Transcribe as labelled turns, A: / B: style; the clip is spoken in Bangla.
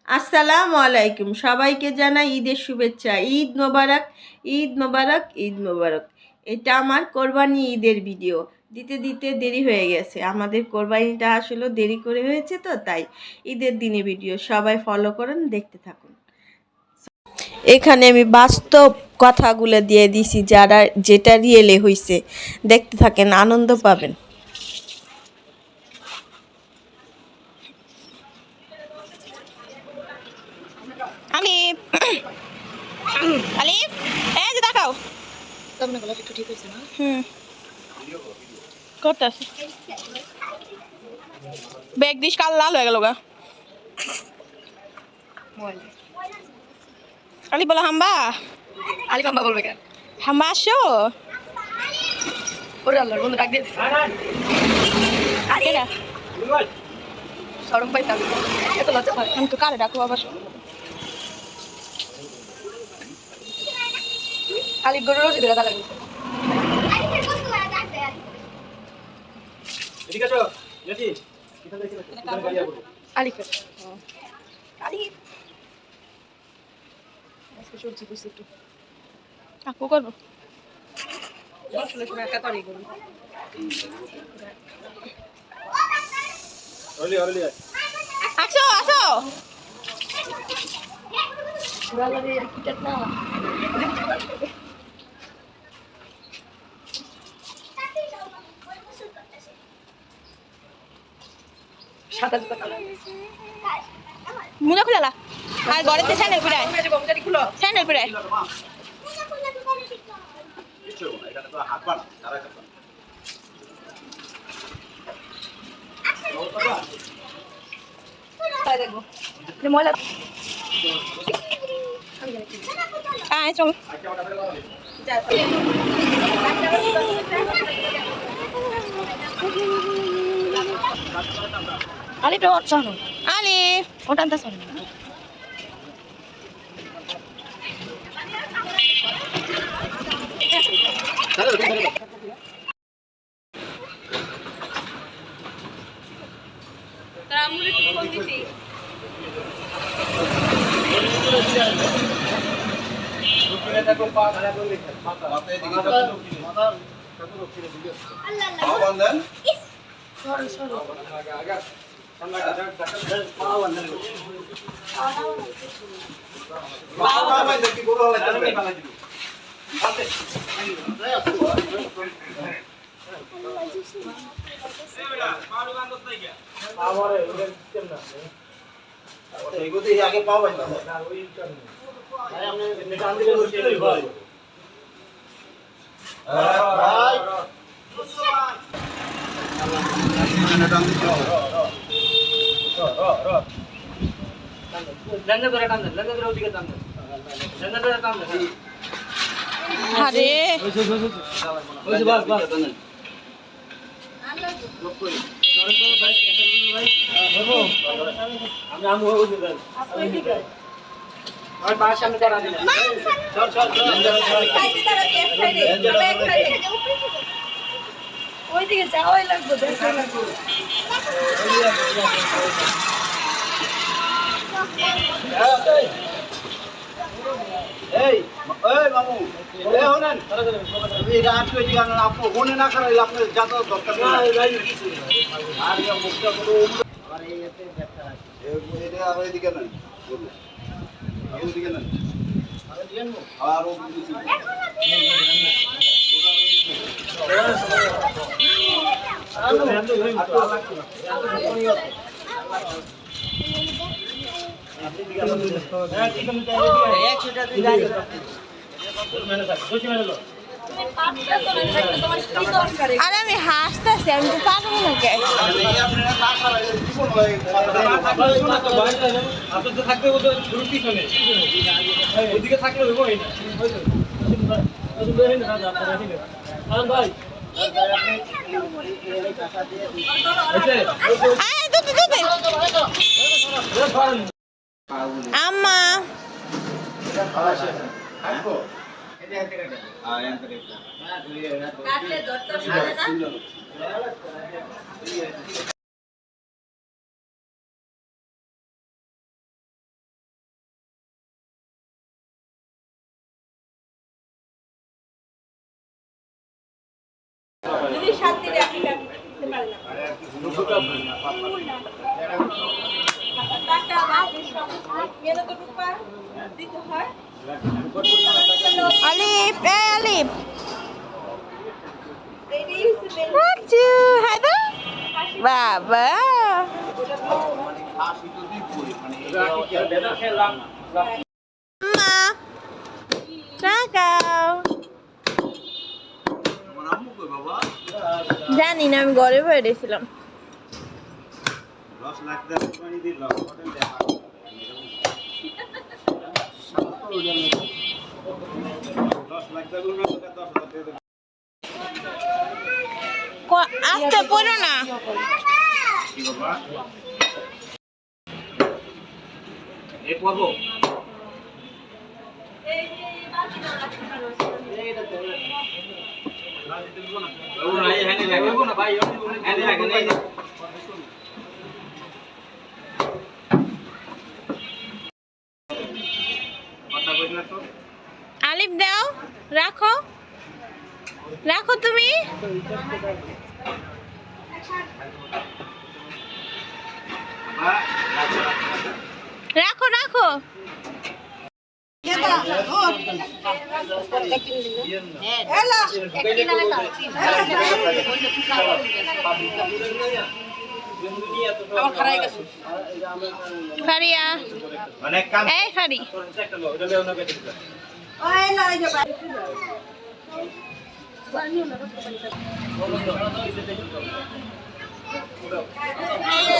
A: আসসালামু আলাইকুম, সবাইকে জানাই ঈদের শুভেচ্ছা। ঈদ মোবারক, ঈদ মোবারক, ঈদ মোবারক। এটা আমার কোরবানি ঈদের ভিডিও। দিতে দিতে দেরি হয়ে গেছে, আমাদের কোরবানিটা আসলে দেরি করে হয়েছে, তো তাই ঈদের দিনে ভিডিও। সবাই ফলো করুন, দেখতে থাকুন। এখানে আমি বাস্তব কথাগুলো দিয়ে দিছি, যেটা রিয়েলে হয়েছে। দেখতে থাকেন, আনন্দ পাবেন। আলিফ আলিফ, এই যে দেখাও। তখন গলা একটু ঠিক হয়েছে না? করতেছি। ব্যাগ দিস, কাল লাল হয়ে গেল গা। আলিফ বলো হাম্বা। আলিফ হাম্বা বলবে কেন? হাম্বা আসো। ওরে আল্লাহর বন্ধু ডাক দিয়ে আরে না সরম পাইতাম, এত লজ্জা পাই। আমি তো কারে ডাকবো আবার। আলিফ গরু রোজ ধরে লাগবে। এদিকে আসো লেটি, এখানে দেখি এখানে গাড়ি আসবে। আলিফ আলিফ আজকে সবজি কইছি একটু কাকু করবো। আসলে সবাই একা তাড়ি করব। ওলি ওলি আসো আসো। গালারে টিকেট না সাদা জুতা কালো মুনা খুলালা আর গড়েতে স্যান্ডেল পরে স্যান্ডেল পরে এটা তো হাত পা তারা করবে তাই দেখো ময়লা আয় চল Ali to sono. Ali, otanta sono. Tara amule to phone diti. Rukine tako pa dhara kore likhe. Mata edige mata kako rukine dige. Allah Allah. Abandan. Sorry sorry. Aga আগে পাওয়া ওইদিকে যাওয়াই লাগবে। এই এই মামু এই হনেন এই রাত কই দিগান আপু হনে না খারাইলে আপনার যত দরকার না যাই কিছু আর এই মুখটা পুরো আর এই এতে ব্যথা আছে এটা আর এদিকে না বল এদিকে না আর দিবেন আর ও কিছু আরে আমি হাসতেছি, আমি তো পাগল নাকি? আম্মা কাটলে দরকার সাত দিলে আপনি দিতে পারেন না। Alif, Alif. Lucu, ada? Baba. Mama. Rakau. জানি না, আমি ঘরে বসে ছিলাম। আস্তে পড়ো না। আলিফ দাও, রাখো রাখো তুমি। রাখো রাখো। ফারিয়া এই ফারি
B: Ayo,